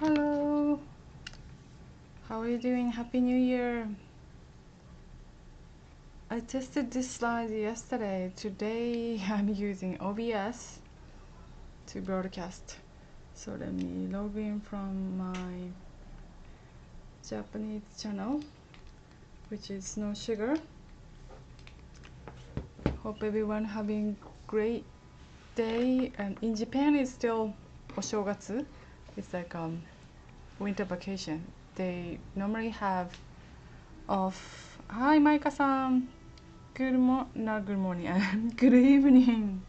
Hello, how are you doing? Happy New Year. I tested this slide yesterday. Today I'm using OBS to broadcast. So let me log in from my Japanese channel, which is No Sugar. Hope everyone having great day. And in Japan it's still Oshogatsu. It's like winter vacation. They normally have off. Hi, Maika-san. Not good morning. Good evening.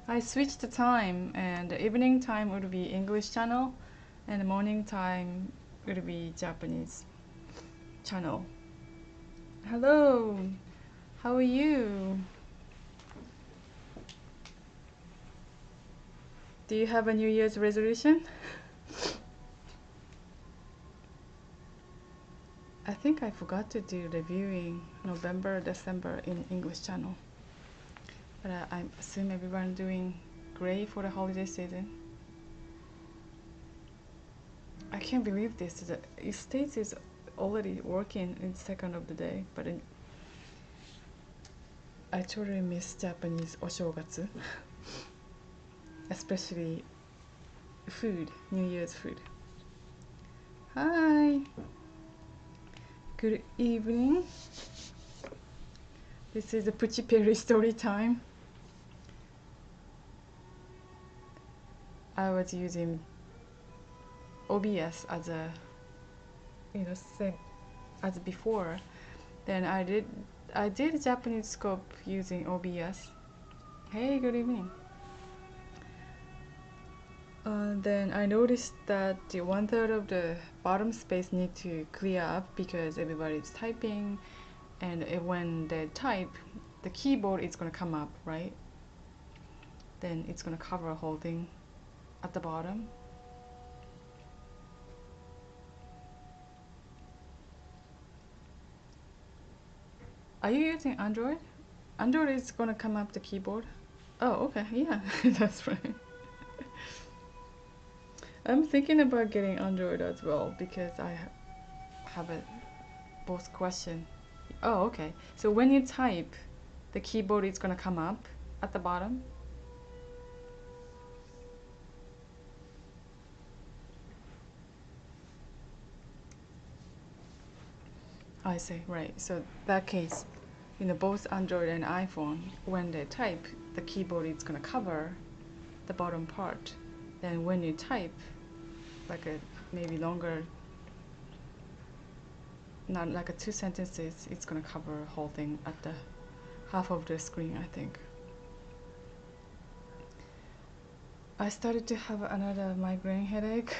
I switched the time, and the evening time would be English channel, and the morning time would be Japanese channel. Hello. How are you? Do you have a New Year's resolution? I think I forgot to do reviewing November, December in English channel. But I assume everyone doing great for the holiday season. I can't believe this. The States is already working in second of the day, but I totally miss Japanese oshogatsu. Especially food, New Year's food. Hi. Good evening. This is a Puchi Perry story time. I was using OBS as a, same as before. Then I did Japanese scope using OBS. Hey, good evening. Then I noticed that the 1/3 of the bottom space need to clear up because everybody's typing, and when they type, the keyboard is gonna come up, right? Then it's gonna cover the whole thing at the bottom. Are you using Android? Android is gonna come up the keyboard. Oh, okay, yeah, that's right. I'm thinking about getting Android as well because I have a both question. Oh, okay. So when you type, the keyboard is gonna come up at the bottom. I see, right. So that case, both Android and iPhone, when they type, the keyboard is gonna cover the bottom part. Then when you type, like a maybe longer, not like a 2 sentences, it's gonna cover the whole thing at the half of the screen, I think. I started to have another migraine headache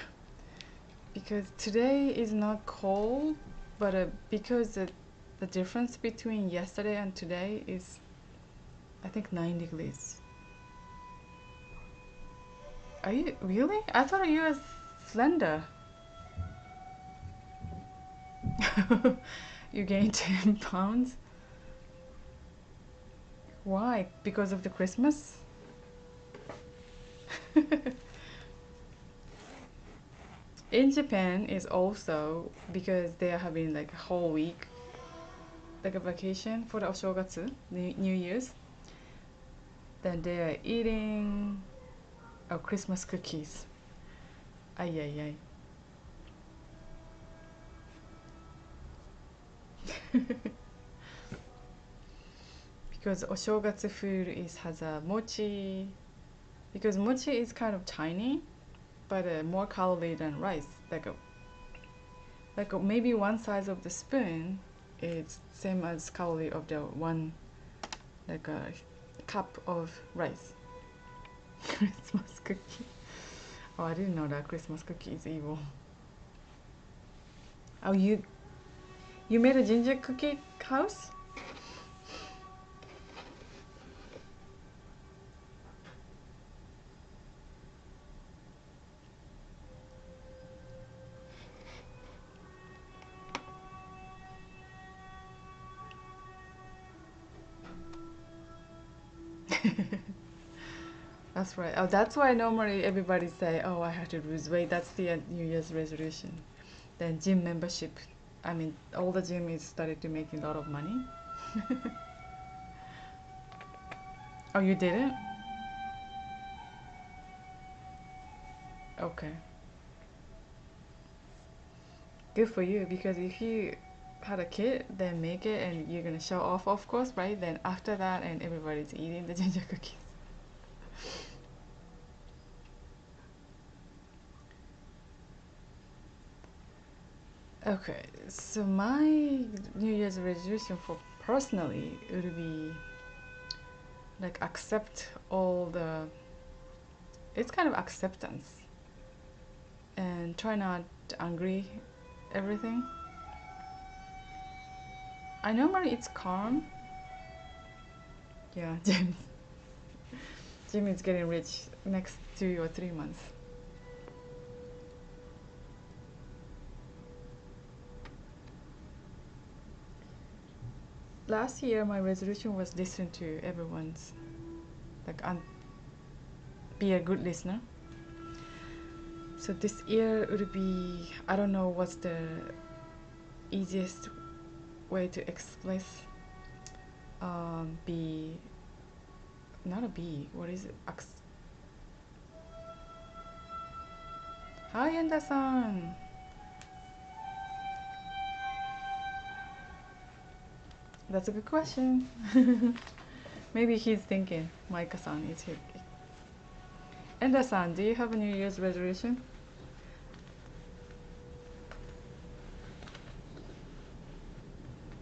because today is not cold, but because the difference between yesterday and today is, I think, 9 degrees. Are you really? I thought you were slender. You gained 10 pounds? Why? Because of the Christmas? In Japan is also because they are having like a whole week, like a vacation for the Oshogatsu, New Year's. Then they are eating Christmas cookies. Ay ay ay. Because Oshogatsu food has a mochi. Because mochi is kind of tiny, but more calorie than rice. Like maybe one size of the spoon is same as calorie of the one, like a cup of rice. Christmas cookie. Oh, I didn't know that Christmas cookie is evil. Oh, you made a ginger cookie house? That's right. Oh, that's why normally everybody say, "Oh, I have to lose weight." That's the New Year's resolution. Then gym membership. I mean, all the gym is started to making a lot of money. Oh, you didn't? Okay. Good for you, because if you had a kid, then make it and you're gonna show off, of course, right? Then after that, and everybody's eating the ginger cookies. Okay, so my New Year's resolution for personally would be like accept all the, it's kind of acceptance, and try not to angry everything. I normally it's calm. Yeah, Jim is getting rich next 2 or 3 months. Last year my resolution was listen to everyone's, like be a good listener. So this year would be, I don't know what's the easiest way to express, be, not a be, what is it? Hi, Enda-san. That's a good question. Maybe he's thinking, Maika-san is here. Enda-san, do you have a New Year's resolution?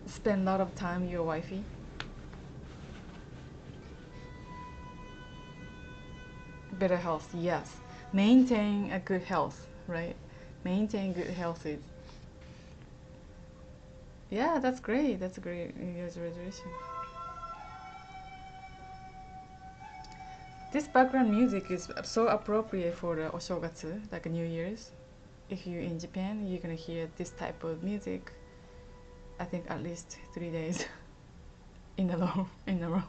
Spend a lot of time with your wifey? Better health, yes. Maintain a good health, right? Maintain good health is, yeah, that's great. That's a great New Year's resolution. This background music is so appropriate for the Oshogatsu, like a New Year's. If you're in Japan, you're gonna hear this type of music, I think at least 3 days in a row. In a row.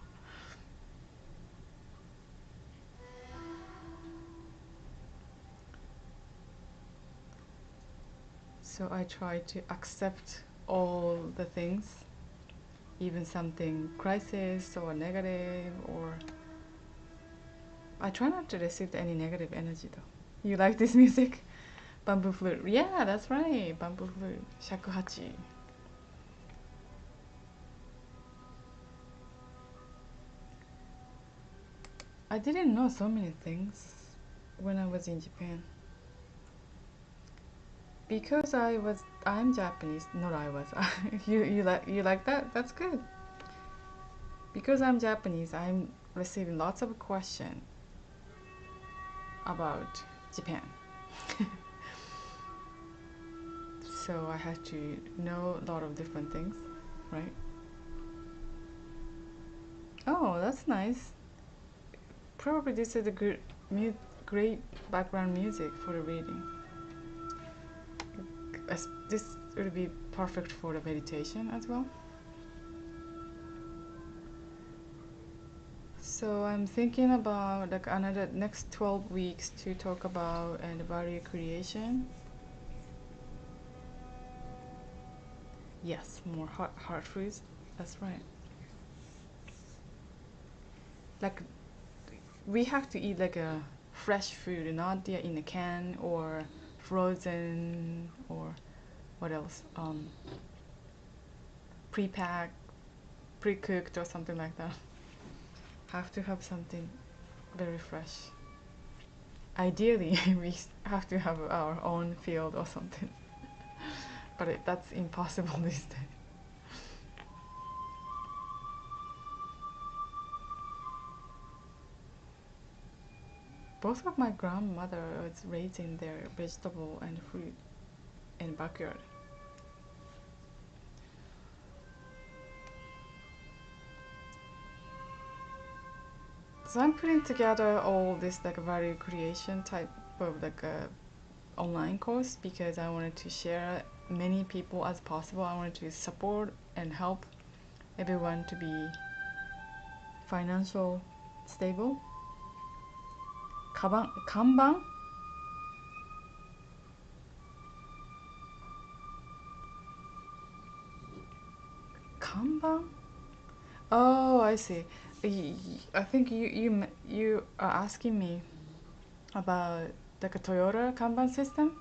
So I try to accept all the things, even something crisis or negative, or I try not to receive any negative energy though. You like this music? Bamboo flute. Yeah, that's right. Bamboo flute. Shakuhachi. I didn't know so many things when I was in Japan. Because I'm Japanese. Not I was. You like that? That's good. Because I'm Japanese, I'm receiving lots of questions about Japan. So I had to know a lot of different things, right? Oh, that's nice. Probably this is a good, great background music for the reading. This would be perfect for the meditation as well. So I'm thinking about like another next 12 weeks to talk about and value creation. Yes, more heart foods. That's right. Like we have to eat like a fresh food, not in a can or frozen or what else? Pre-packed, pre-cooked or something like that. Have to have something very fresh. Ideally, we have to have our own field or something, but that's impossible these days. Both of my grandmother was raising their vegetable and fruit in backyard. So I'm putting together all this like value creation type of like a online course because I wanted to share many people as possible. I wanted to support and help everyone to be financial stable. Kanban? Kanban? Oh, I see. I think you are asking me about like a Toyota Kanban system,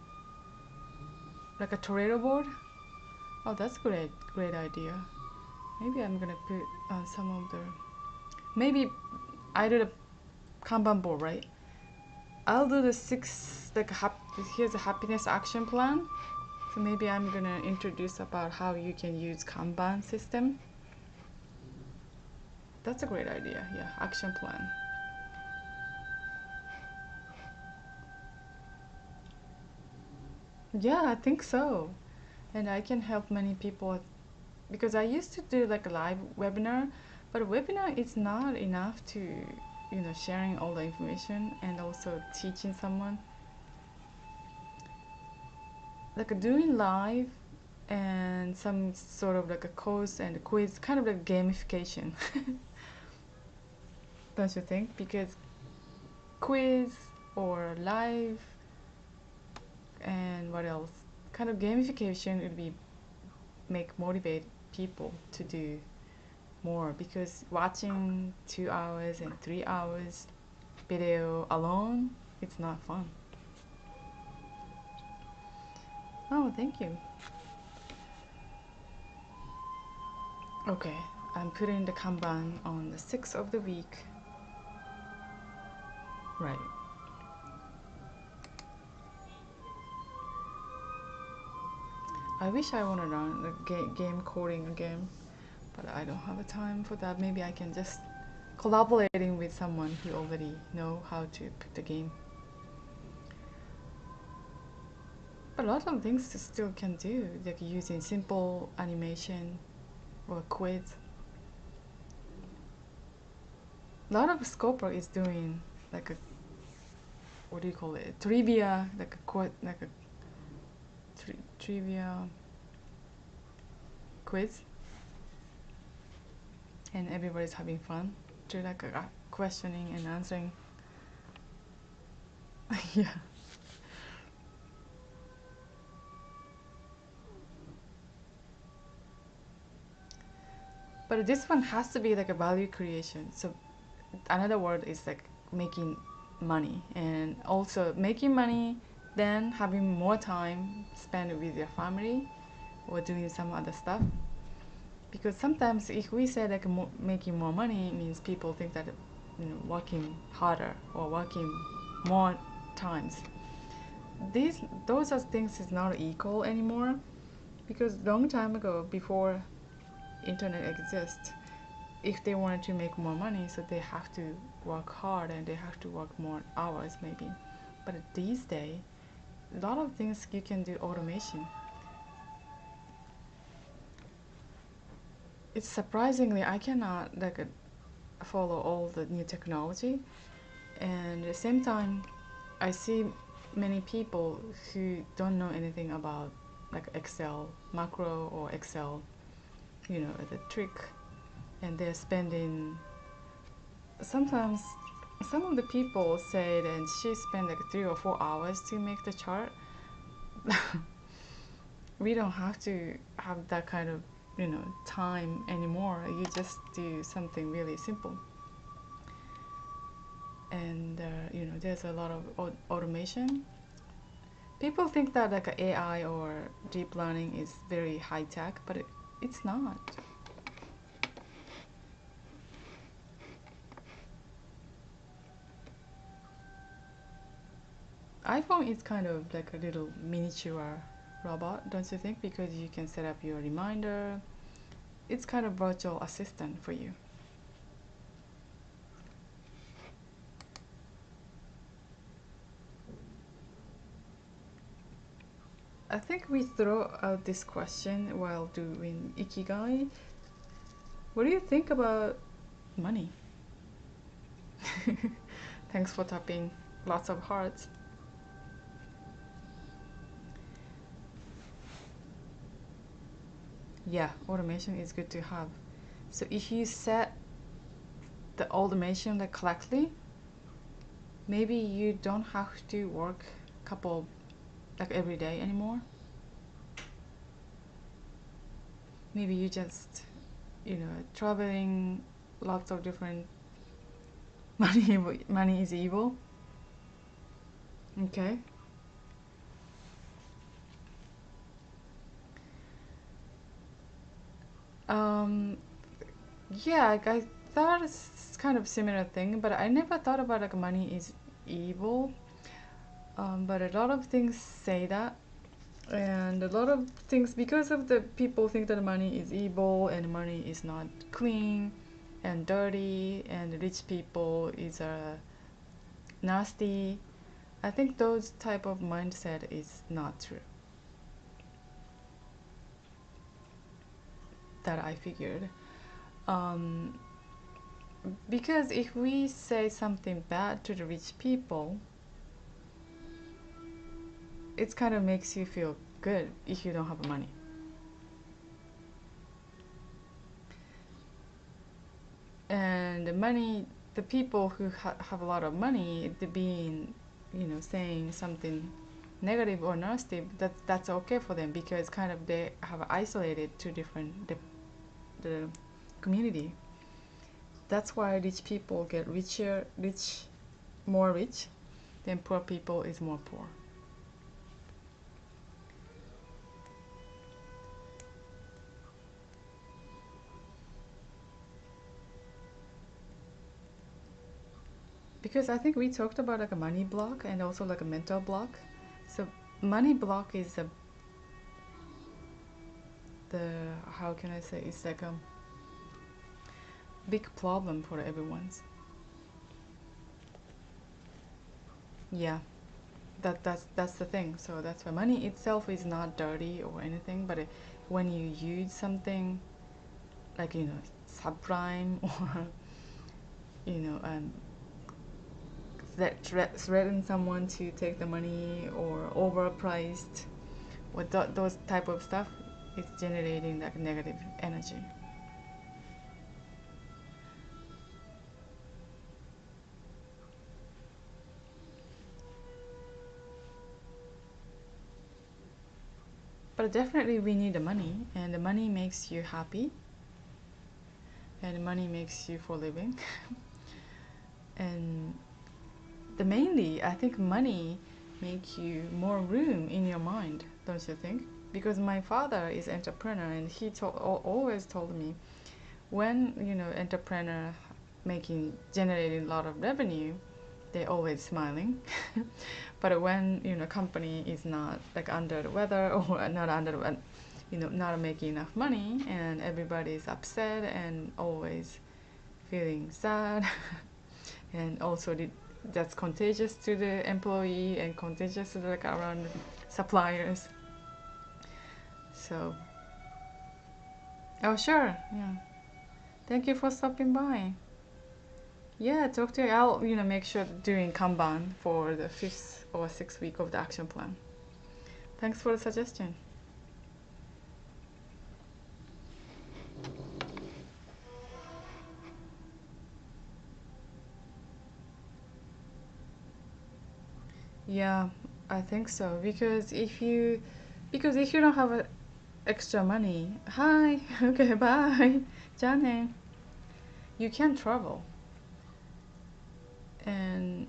like a Toyota board. Oh, that's great idea. Maybe I'm gonna put on some of the. Maybe I do the Kanban board, right? I'll do the six like here's a happiness action plan. So maybe I'm gonna introduce about how you can use Kanban system. That's a great idea. Yeah, action plan. Yeah, I think so. And I can help many people because I used to do like a live webinar, but a webinar is not enough to, sharing all the information and also teaching someone. Like doing live and some sort of like a course and a quiz, kind of like gamification, don't you think? Because quiz or live and what else? Kind of gamification would be make motivate people to do more because watching 2 hours and 3 hours video alone, it's not fun. Oh, thank you. Okay, I'm putting the Kanban on the 6th of the week. Right. I wish I want to learn the game coding again, but I don't have the time for that. Maybe I can just collaborating with someone who already know how to put the game. A lot of things you still can do, like using simple animation or quiz. A lot of Scoper is doing like a what do you call it? Trivia, like a trivia quiz, and everybody's having fun. Do like a questioning and answering. Yeah. But this one has to be like a value creation. So another word is like making money and also making money, then having more time spent with your family or doing some other stuff. Because sometimes if we say like making more money, it means people think that working harder or working more times. Those are things is not equal anymore because long time ago before internet exists, if they wanted to make more money, so they have to work hard and they have to work more hours maybe. But these days, a lot of things you can do automation. It's surprisingly I cannot like follow all the new technology, and at the same time, I see many people who don't know anything about like Excel macro or Excel, the trick, and they're spending sometimes some of the people said and she spent like 3 or 4 hours to make the chart. We don't have to have that kind of time anymore. You just do something really simple, and there's a lot of automation. People think that like a AI or deep learning is very high tech, but it's not. iPhone is kind of like a little miniature robot, don't you think? Because you can set up your reminder. It's kind of virtual assistant for you. I think we throw out this question while doing Ikigai. What do you think about money? Thanks for tapping lots of hearts. Yeah, automation is good to have. So if you set the automation like correctly, maybe you don't have to work couple like every day anymore. Maybe you just, traveling lots of different money is evil. Okay. Um, yeah, I thought it's kind of similar thing, but I never thought about like money is evil. But a lot of things say that, and a lot of things because of the people think that money is evil and money is not clean and dirty and rich people is nasty. I think those type of mindset is not true. That I figured. Um, because if we say something bad to the rich people, it kind of makes you feel good if you don't have money. And the money, the people who have a lot of money, the being, saying something negative or nasty, that's okay for them because kind of they have isolated two different the community. That's why rich people get more rich, than poor people is more poor. Because I think we talked about like a money block and also like a mental block. So money block is the how can I say, it's like a big problem for everyone's. Yeah, that's the thing. So that's why money itself is not dirty or anything, but when you use something like subprime or that threaten someone to take the money or overpriced or those type of stuff, it's generating like negative energy. But definitely we need the money, and the money makes you happy, and the money makes you for living. And the mainly, I think money make you more room in your mind, don't you think? Because my father is entrepreneur, and he always told me when entrepreneur generating a lot of revenue, they always smiling. But when company is not like under the weather or not under not making enough money and everybody is upset and always feeling sad and also that's contagious to the employee and contagious to the like around suppliers. So oh sure, yeah, thank you for stopping by. Yeah, talk to you. I'll make sure doing Kanban for the 5th or 6th week of the action plan. Thanks for the suggestion. Yeah, I think so. Because if you don't have extra money, hi, okay, bye, Jane, you can't travel. And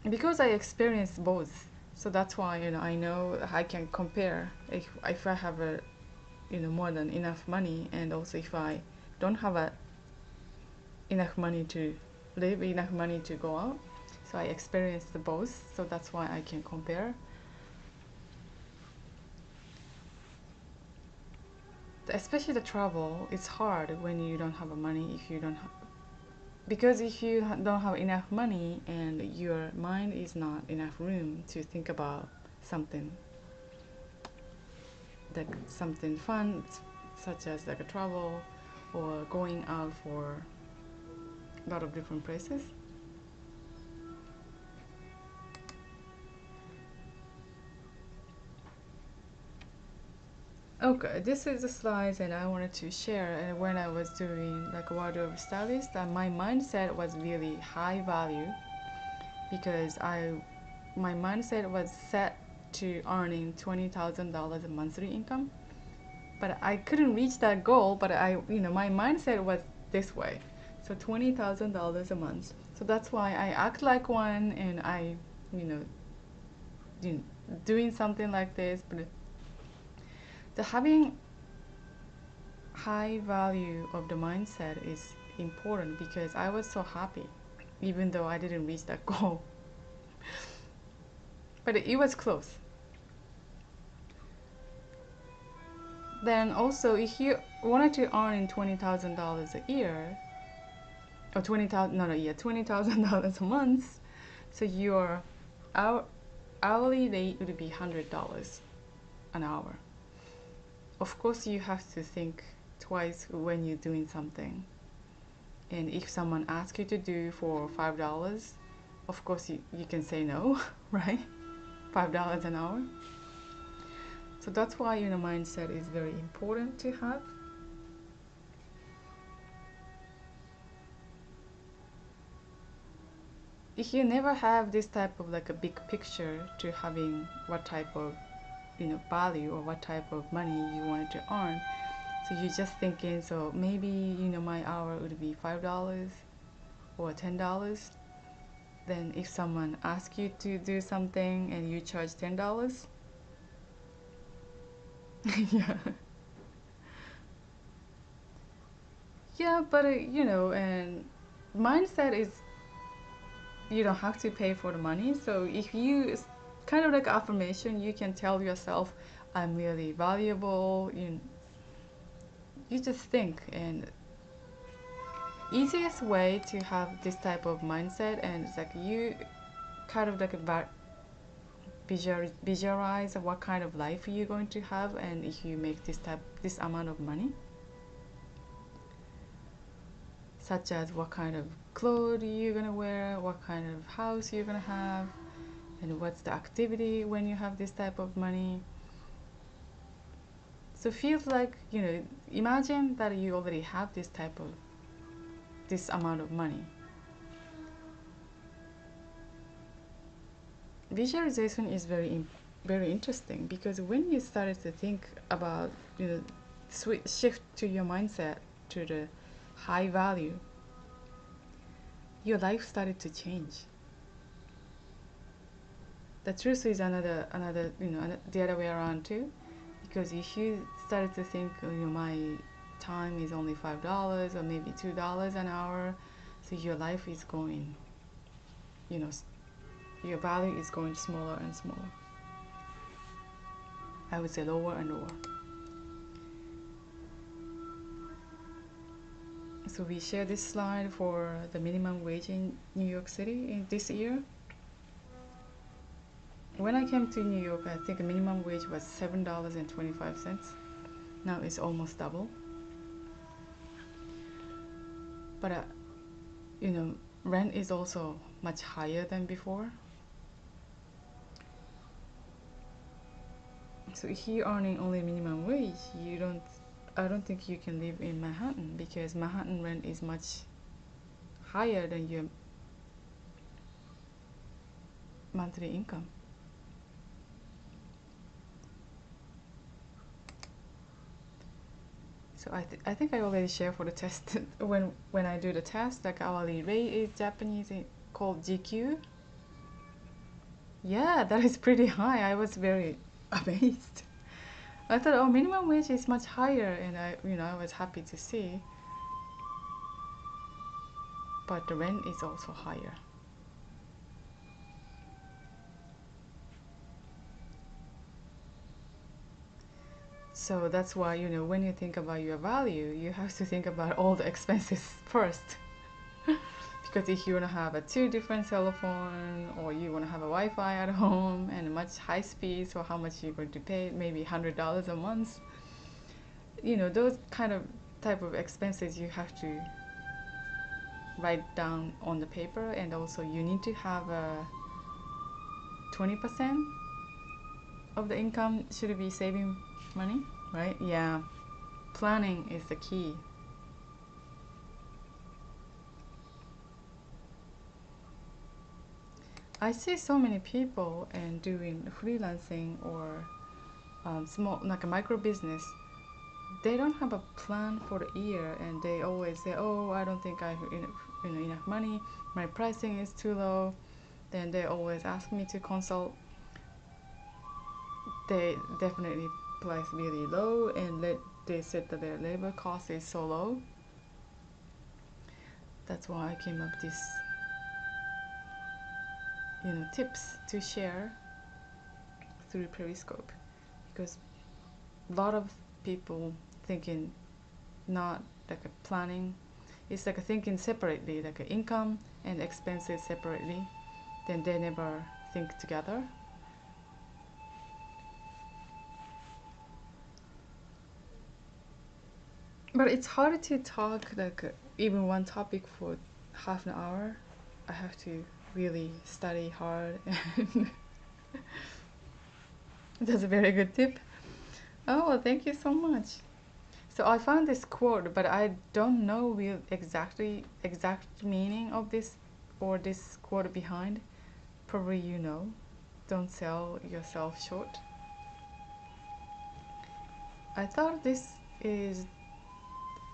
because I experienced both, so that's why I know I can compare if I have a more than enough money, and also if I don't have enough money to live, enough money to go out. So I experienced both, so that's why I can compare. Especially the travel, it's hard when you don't have money. If you don't have, because if you don't have enough money and your mind is not enough room to think about something like something fun, such as like a travel or going out for a lot of different places. Okay, this is the slides and I wanted to share. And when I was doing like a wardrobe stylist, my mindset was really high value because my mindset was set to earning $20,000 a monthly income. But I couldn't reach that goal. But my mindset was this way. So $20,000 a month. So that's why I act like one, and I, you know, doing something like this. But the having high value of the mindset is important because I was so happy, even though I didn't reach that goal. But it was close. Then also, if you wanted to earn $20,000 a year, or $20,000 a month, so your hourly rate would be $100 an hour. Of course, you have to think twice when you're doing something. And if someone asks you to do for $5, of course you can say no, right? $5 an hour. So that's why mindset is very important to have. If you never have this type of like a big picture to having what type of value or what type of money you wanted to earn, so you're just thinking, so maybe my hour would be $5 or $10. Then if someone asks you to do something and you charge $10, yeah, yeah, but and mindset is you don't have to pay for the money. So if you kind of like affirmation, you can tell yourself, I'm really valuable. You just think, and easiest way to have this type of mindset, and it's like you kind of like visualize what kind of life you're going to have, and if you make this amount of money, such as what kind of clothes you're gonna wear, what kind of house you're gonna have, and what's the activity when you have this type of money. So feels like imagine that you already have this amount of money. Visualization is very interesting because when you started to think about shift to your mindset to the high value, your life started to change. The truth is another the other way around too, because if you started to think my time is only $5 or maybe $2 an hour, so your life is going your value is going smaller and smaller. I would say lower and lower. So we share this slide for the minimum wage in New York City in this year. When I came to New York, I think the minimum wage was $7.25. Now it's almost double. But rent is also much higher than before. So if you're earning only minimum wage, I don't think you can live in Manhattan, because Manhattan rent is much higher than your monthly income. So I think I already shared for the test when I do the test, like hourly rate is Japanese called GQ. Yeah, that is pretty high. I was very amazed. I thought, oh, minimum wage is much higher, and I was happy to see. But the rent is also higher. So that's why, when you think about your value, you have to think about all the expenses first. Because if you want to have a 2 different cell phone, or you want to have a Wi-Fi at home and much high speed, so how much you're going to pay, maybe $100 a month. Those kind of type of expenses you have to write down on the paper, and also you need to have a 20% of the income should be saving money, right? Yeah, planning is the key. I see so many people and doing freelancing or small, like a micro business. They don't have a plan for the year, and they always say, "Oh, I don't think I have enough money. My pricing is too low." Then they always ask me to consult. They definitely price really low, and they said that their labor cost is so low. That's why I came up with this, tips to share through Periscope, because a lot of people thinking not like a planning, it's like a thinking separately, like a income and expenses separately, then they never think together. But it's hard to talk like even one topic for half an hour. I have to really study hard. And that's a very good tip. Oh, well, thank you so much. So I found this quote, but I don't know real exact meaning of this or this quote behind. Probably you know. Don't sell yourself short. I thought this is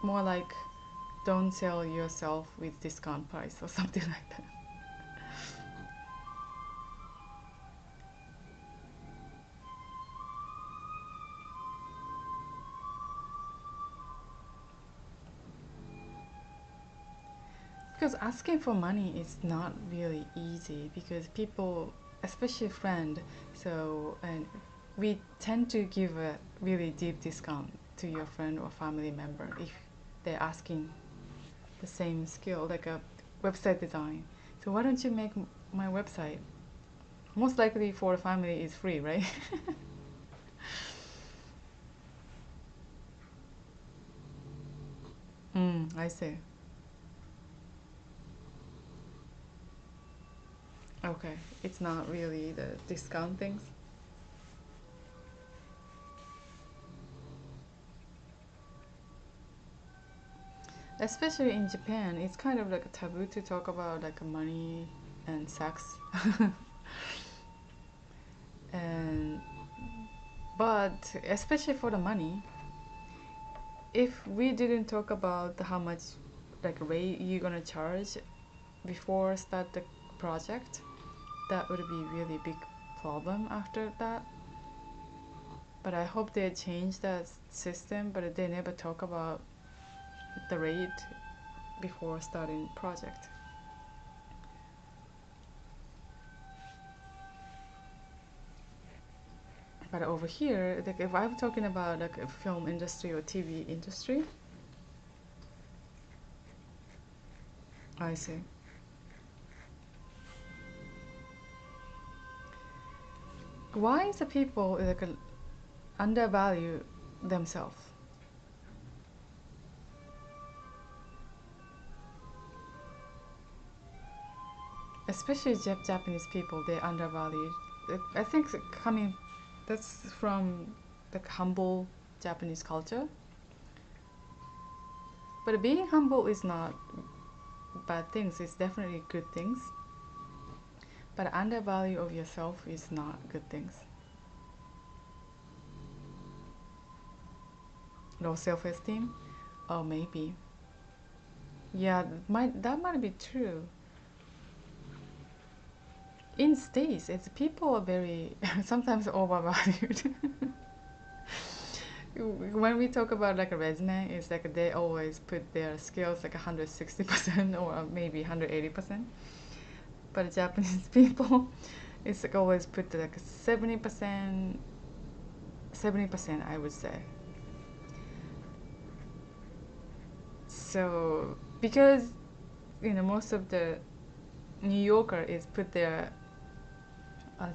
more like don't sell yourself with discount price or something like that. Because asking for money is not really easy because people, especially friend, and we tend to give a really deep discount to your friend or family member if they're asking the same skill, like a website design. So why don't you make my website? Most likely for the family is free, right? I see. Okay, it's not really the discount things. Especially in Japan, it's kind of like a taboo to talk about like money and sex. And but especially for the money, if we didn't talk about how much like rate you're gonna charge before start the project, that would be really big problem after that. But I hope they change that system, but they never talk about the rate before starting project. But over here, like if I'm talking about like a film industry or TV industry, I see. Why is the people like undervalue themselves? Especially Japanese people, they undervalue. I think coming, that's from the humble Japanese culture. But being humble is not bad things. It's definitely good things. But undervalue of yourself is not good things. Low self-esteem? Oh, maybe. Yeah, that might be true. In States, it's people are very sometimes overvalued. When we talk about like a resume, it's like they always put their skills like 160% or maybe 180%. But Japanese people, it's like always put like 70%, 70% I would say. So because most of the New Yorker is put their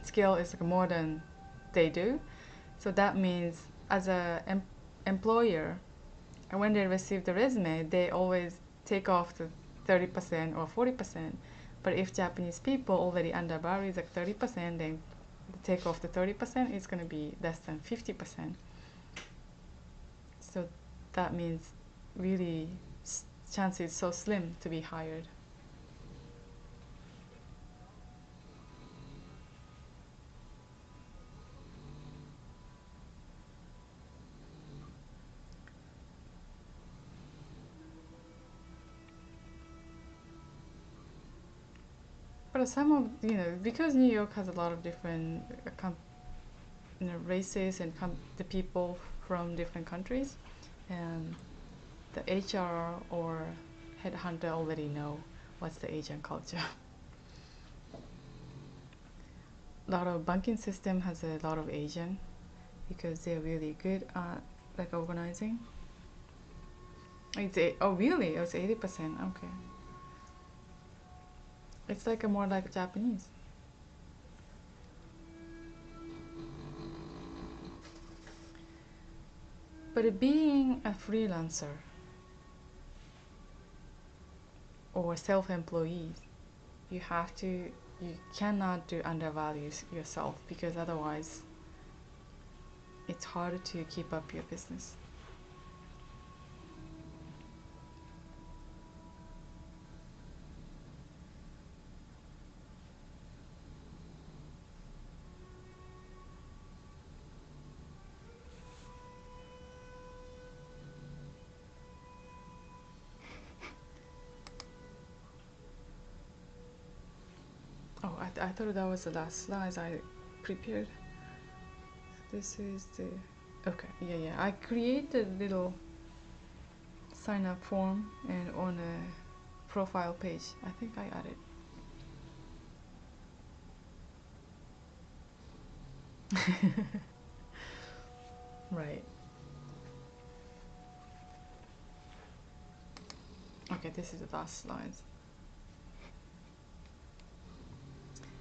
skill is like more than they do, so that means as a employer, when they receive the resume, they always take off the 30% or 40%. But if Japanese people already undervalue like 30%, then the take off the 30% is going to be less than 50%. So that means really chance is so slim to be hired. But some of, because New York has a lot of different races and the people from different countries, and the HR or headhunter already know what's the Asian culture. A lot of banking system has a lot of Asian because they're really good at like organizing. Oh really? It's 80%. Okay. It's like a more like Japanese. But being a freelancer or self-employed, you cannot do undervalue yourself, because otherwise it's harder to keep up your business. Oh, I thought that was the last slides I prepared. This is the... Okay, yeah. I created a little sign up form and on a profile page. I think I added. Right. Okay, this is the last slides.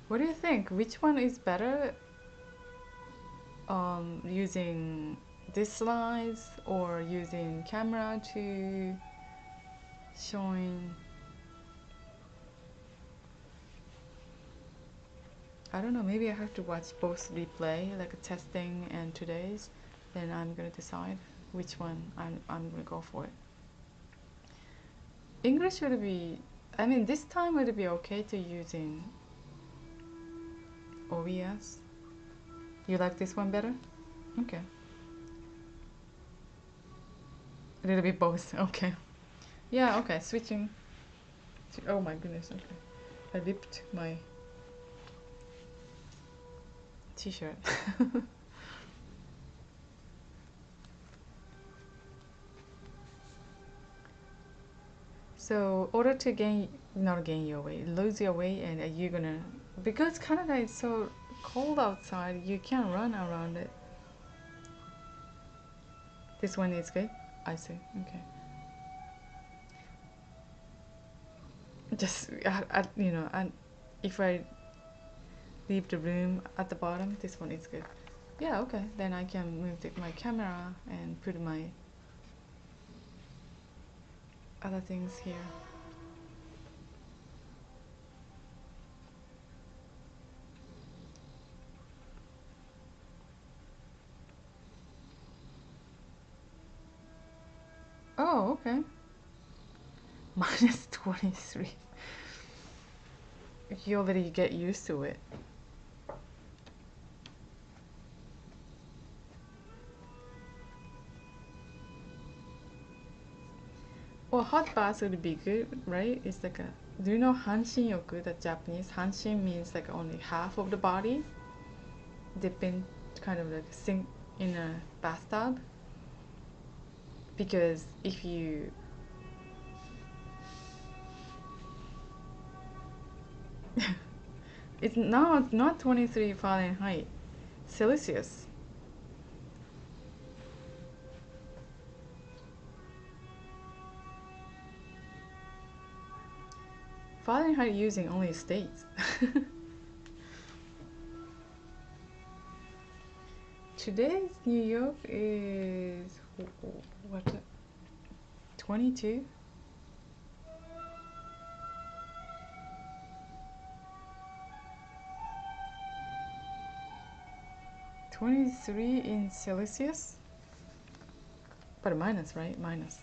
What do you think? Which one is better? Using these slides or using camera to showing... I don't know, maybe I have to watch both replay, like a testing and today's, then I'm gonna decide which one I'm gonna go for it. English would be, this time would it be okay to using OBS? You like this one better? Okay. A little bit both, okay. Yeah, okay, switching to, oh my goodness, okay. I ripped my t-shirt. So, order to not gain your weight, lose your weight, and you're gonna, because Canada is so cold outside, you can't run around it. This one is good? I see, okay. Just, if I leave the room at the bottom, this one is good. Yeah, okay, then I can move my camera and put my other things here. Oh, okay. Minus 23. You already get used to it. Well, hot bath would be good, right? It's like a... Do you know Hanshin-yoku, the Japanese? Hanshin means like only half of the body. Dipping, kind of like sink in a bathtub. Because if you... It's not 23 Fahrenheit. Celsius. Fahrenheit using only states. Today's New York is what? 22. 23 in Celsius. But minus, right? Minus.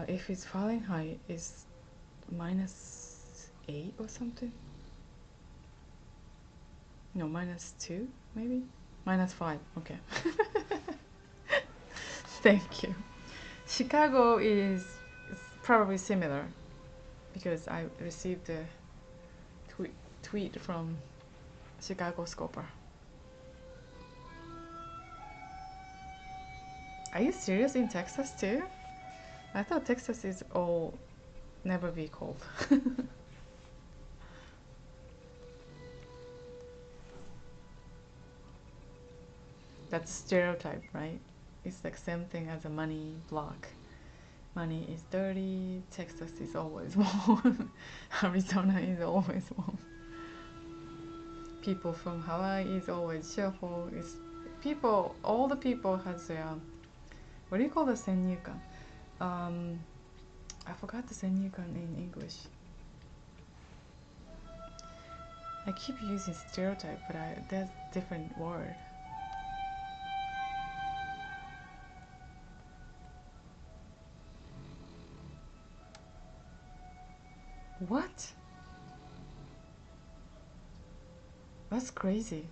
If it's Fahrenheit, it's -8 or something. No, -2 maybe. -5. Okay. Thank you. Chicago is probably similar because I received a tweet from Chicago Scoper. Are you serious in Texas too? I thought Texas is all never be cold. That's stereotype, right? It's like same thing as a money block. Money is dirty, Texas is always warm, Arizona is always warm. People from Hawaii is always cheerful. It's people, all the people has their, what do you call the senryukan? I forgot the senryukan in English. I keep using stereotype, but there's different word. What? That's crazy.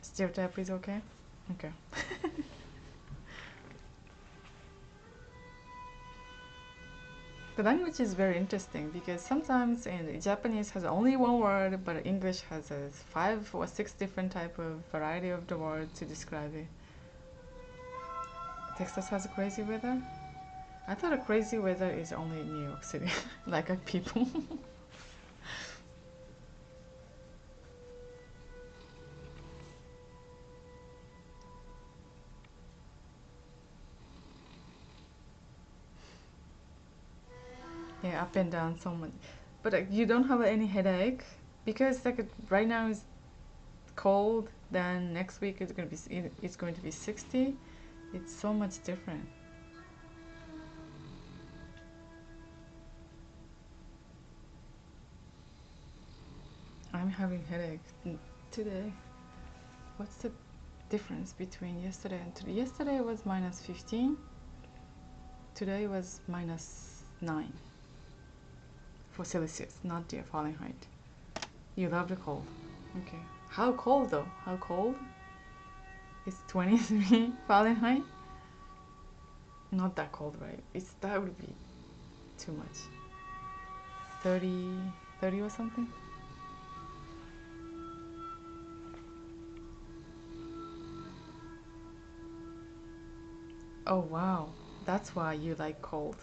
Stereotype is okay? Okay. The language is very interesting because sometimes in Japanese has only one word, but English has 5 or 6 different type of variety of the word to describe it. Texas has crazy weather? I thought a crazy weather is only in New York City, like people. Yeah, up and down so much. But you don't have any headache because like right now it's cold. Then next week it's going to be 60. It's so much different. I'm having headache today. What's the difference between yesterday and today? Yesterday was -15. Today was -9 for Celsius, not dear Fahrenheit. You love the cold. Okay. How cold though? How cold? It's 23 Fahrenheit? Not that cold, right? That would be too much. 30 or something? Oh wow, that's why you like cold.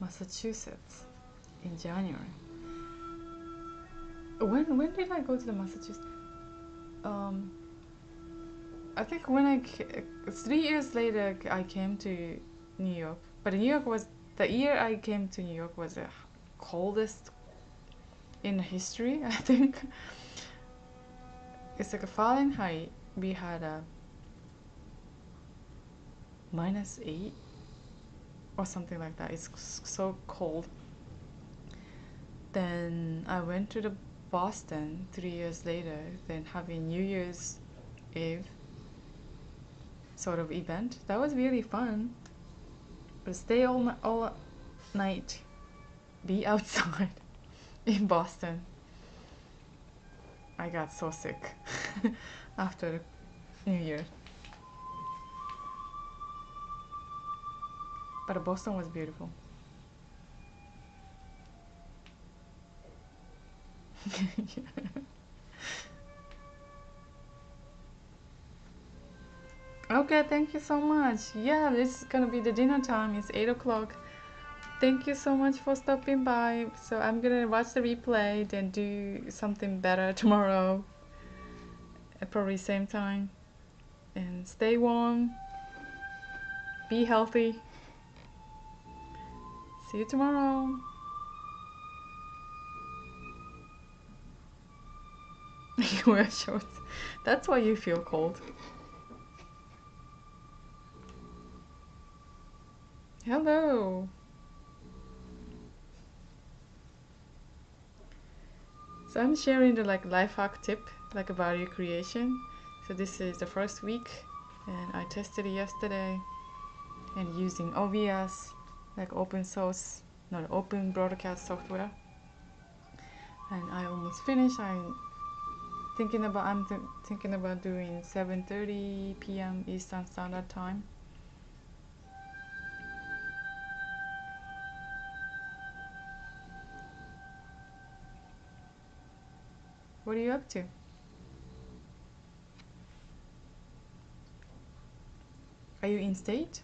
Massachusetts in January. When did I go to the Massachusetts? I think when 3 years later I came to New York. But New York was the year I came to New York was the coldest in history. I think it's like a Fahrenheit. We had a -8 or something like that. It's so cold. Then I went to the Boston 3 years later, then having New Year's Eve sort of event. That was really fun. But stay all night, be outside in Boston. I got so sick after New Year. But Boston was beautiful. Okay, thank you so much. Yeah, this is gonna be the dinner time. It's 8 o'clock. Thank you so much for stopping by. So I'm gonna watch the replay, then do something better tomorrow at probably same time. And stay warm. Be healthy. See you tomorrow. You wear shorts. That's why you feel cold. Hello. So I'm sharing the like life hack tip, like value creation. So this is the first week, and I tested it yesterday, and using OBS, like open source, not open broadcast software. And I almost finished. I'm thinking about doing 7:30 p.m. Eastern Standard Time. What are you up to? Are you in state?